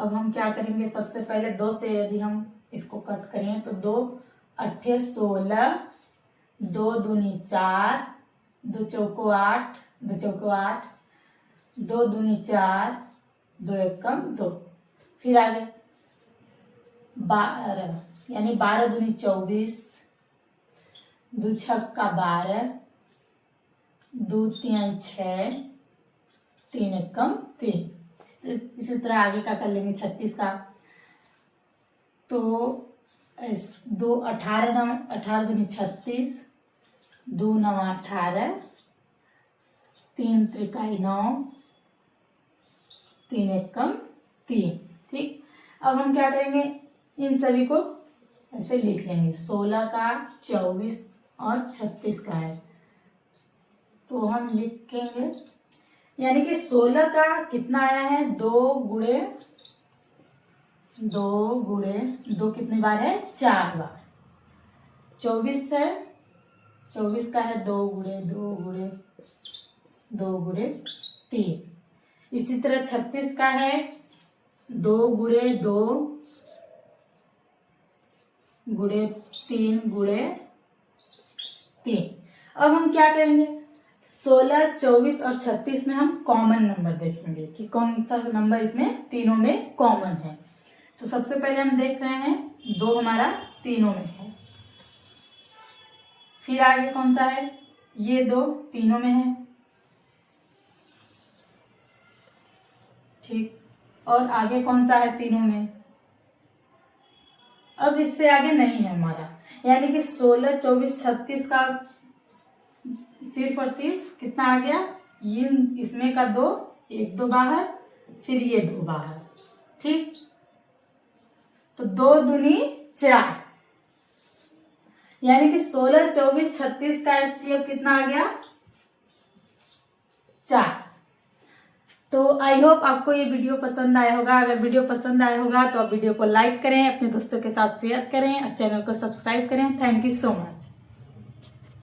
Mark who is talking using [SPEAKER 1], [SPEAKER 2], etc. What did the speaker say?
[SPEAKER 1] अब हम क्या करेंगे, सबसे पहले 2 से यदि हम इसको कट करें तो 2 अट्ठे 16, 2 दूनी 4, 2 चौको 8, 2 चौको 8, 2 दूनी 4, 2 एकम 2। फिर आगे 12 यानी 12 दूनी 24, 2 छक्का 12, 2 तिहाई 6, 3 एकम 3। इसी तरह आगे का कर लेंगे 36 का। तो 2 18 दूनी 36, 2 9 18, 3 त्रिकाई 9, 3 एकम 3। ठीक, अब हम क्या करेंगे, इन सभी को ऐसे लिख लेंगे। 16 का 24 और 36 का है तो हम लिखेंगे, यानी कि 16 का कितना आया है, 2 गुणे 2 कितनी बार है, 4 बार। 24 है, 24 का है 2 गुणे 3। इसी तरह 36 का है 2 गुणे 2 गुणे 3 गुणे 3। अब हम क्या करेंगे, 16, 24 और 36 में हम कॉमन नंबर देखेंगे कि कौन सा नंबर इसमें तीनों में कॉमन है। तो सबसे पहले हम देख रहे हैं 2 हमारा तीनों में है। फिर आगे कौन सा है, ये 2 तीनों में है। ठीक, और आगे कौन सा है तीनों में, अब इससे आगे नहीं है हमारा, यानी कि 16, 24, 36 का सिर्फ और सिर्फ कितना आ गया, ये इसमें का 2, 1 2 बाहर, फिर ये 2 बाहर। ठीक, तो 2 दूनी 4, यानी कि 16, 24, 36 का एचसीएफ कितना आ गया, 4। तो आई होप आपको ये वीडियो पसंद आया होगा। अगर वीडियो पसंद आया होगा तो आप वीडियो को लाइक करें, अपने दोस्तों के साथ शेयर करें और चैनल को सब्सक्राइब करें। Thank you so much.